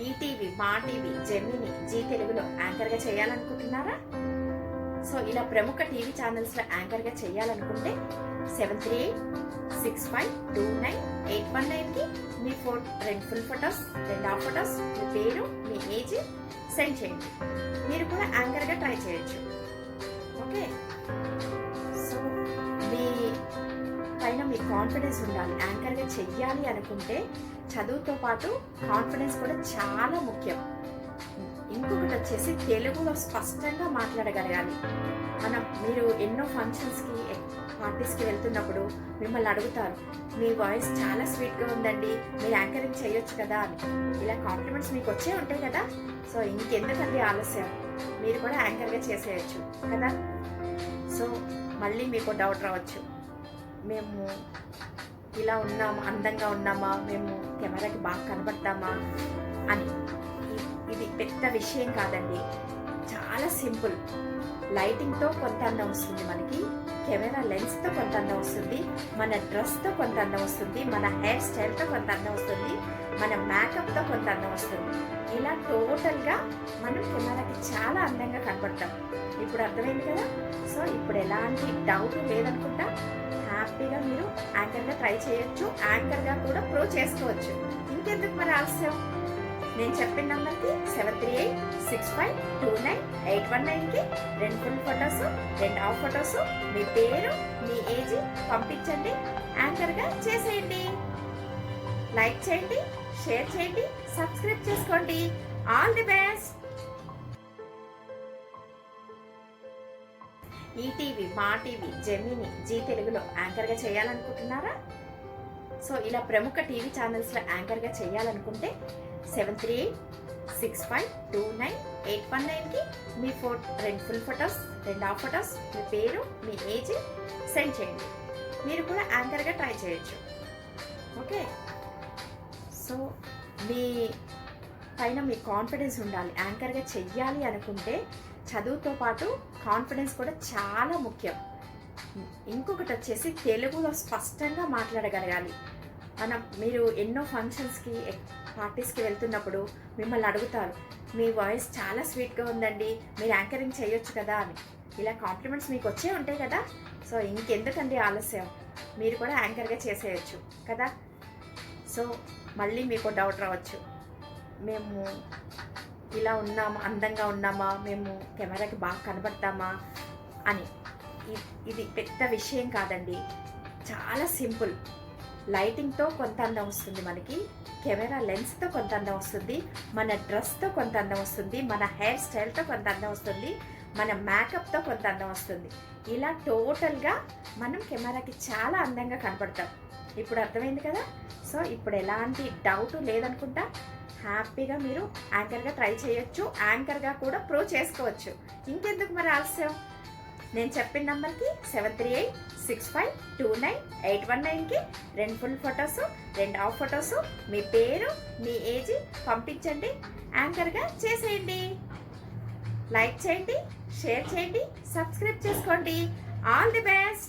ETV, మా TV, Gemini, G తెలుగులో యాంకర్గా చేయాలనుకుంటున్నారా? సో ఇలా ప్రముఖ టీవీ ఛానల్స్లో యాంకర్గా చేయాలనుకుంటే 7386529819కి మీ రెండు ఫుల్ ఫొటోస్, రెండు హాఫ్ ఫొటోస్, మీ పేరు, మీ ఏజ్ సెండ్ చేయండి. మీరు కూడా యాంకర్గా ట్రై చేయొచ్చు. ఓకే, సో మీ పైన మీ కాన్ఫిడెన్స్ ఉండాలి. యాంకర్గా చెయ్యాలి అనుకుంటే చదువుతో పాటు కాన్ఫిడెన్స్ కూడా చాలా ముఖ్యం. ఇంకొకటి వచ్చేసి తెలుగులో స్పష్టంగా మాట్లాడగలగాలి. మీరు ఎన్నో ఫంక్షన్స్కి, పార్టీస్కి వెళ్తున్నప్పుడు మిమ్మల్ని అడుగుతారు, మీ వాయిస్ చాలా స్వీట్గా ఉందండి, మీరు యాంకరింగ్ చేయొచ్చు కదా అని. ఇలా కాంప్లిమెంట్స్ మీకు వచ్చే ఉంటాయి కదా. సో ఇంకెందుకండి ఆలస్యం, మీరు కూడా యాంకర్గా చేసేయచ్చు కదా. సో మళ్ళీ మీకు డౌట్ రావచ్చు, మేము ఇలా ఉన్నామా, అందంగా ఉన్నామా, మేము కెమెరాకి బాగా కనబడతామా అని. ఇది పెద్ద విషయం కాదండి, చాలా సింపుల్. లైటింగ్తో కొంత అందం వస్తుంది మనకి, కెమెరా లెన్స్తో కొంత అందం వస్తుంది, మన డ్రెస్తో కొంత అందం వస్తుంది, మన హెయిర్ స్టైల్తో కొంత అందం వస్తుంది, మన మేకప్తో కొంత అందం వస్తుంది. ఇలా టోటల్గా మనం కెమెరాకి చాలా అందంగా కనపడతాం. ఇప్పుడు అర్థమైంది కదా. సో ఇప్పుడు ఎలాంటి డౌట్ లేదనుకుంటా, హ్యాపీగా మీరు యాంకర్గా ట్రై చేయొచ్చు, యాంకర్గా కూడా ప్రూవ్ చేసుకోవచ్చు. ఇంకెందుకు మరి ఆలస్యం? నేను చెప్పిన నంబర్కి 7386529819కి రెండు ఫుల్ ఫొటోస్, రెండు హాఫ్ ఫొటోస్, మీ పేరు, మీ ఏజ్ పంపించండి. యాంకర్గా చేసేయండి. లైక్ చేయండి, షేర్ చేయండి, సబ్స్క్రైబ్ చేసుకోండి. All the best. ఈటీవీ, మా టీవీ, జెమిని, జీ తెలుగులో యాంకర్గా చేయాలనుకుంటున్నారా? సో ఇలా ప్రముఖ టీవీ ఛానల్స్లో యాంకర్గా చేయాలనుకుంటే 7386529819కి మీ రెండు ఫుల్ ఫొటోస్, రెండు హాఫ్ ఫొటోస్, మీ పేరు, మీ ఏజ్ సెండ్ చేయండి. మీరు కూడా యాంకర్గా ట్రై చేయొచ్చు. ఓకే, సో మీ పైన మీ కాన్ఫిడెన్స్ ఉండాలి. యాంకర్గా చెయ్యాలి అనుకుంటే చదువుతో పాటు కాన్ఫిడెన్స్ కూడా చాలా ముఖ్యం. ఇంకొకటి వచ్చేసి తెలుగులో స్పష్టంగా మాట్లాడగలగాలి. మీరు ఎన్నో ఫంక్షన్స్కి, పార్టీస్కి వెళ్తున్నప్పుడు మిమ్మల్ని అడుగుతారు, మీ వాయిస్ చాలా స్వీట్గా ఉందండి, మీరు యాంకరింగ్ చేయొచ్చు కదా అని. ఇలా కాంప్లిమెంట్స్ మీకు వచ్చే ఉంటాయి కదా. సో ఇంకెందుకండి ఆలస్యం, మీరు కూడా యాంకర్గా చేసేయచ్చు కదా. సో మళ్ళీ మీకు డౌట్ రావచ్చు, మేము ఇలా ఉన్నామా, అందంగా ఉన్నామా, మేము కెమెరాకి బాగా కనబడతామా అని. ఇది పెద్ద విషయం కాదండి, చాలా సింపుల్. లైటింగ్తో కొంత అందం వస్తుంది మనకి, కెమెరా లెన్స్తో కొంత అందం వస్తుంది, మన డ్రెస్తో కొంత అందం వస్తుంది, మన హెయిర్ స్టైల్తో కొంత అందం వస్తుంది, మన మేకప్తో కొంత అందం వస్తుంది. ఇలా టోటల్గా మనం కెమెరాకి చాలా అందంగా కనపడతాం. ఇప్పుడు అర్థమైంది కదా. సో ఇప్పుడు ఎలాంటి డౌట్ లేదనుకుంటా, హ్యాపీగా మీరు యాంకర్గా ట్రై చేయొచ్చు, యాంకర్గా కూడా ప్రూవ్ చేసుకోవచ్చు. ఇంకెందుకు మరి ఆలస్యం? నేను చెప్పిన నంబర్కి 7386529819కి రెండు ఫుల్ ఫొటోస్, రెండు హాఫ్ ఫొటోస్, మీ పేరు, మీ ఏజ్ పంపించండి. యాంకర్గా చేసేయండి. లైక్ చేయండి, షేర్ చేయండి, సబ్స్క్రైబ్ చేసుకోండి. All the best.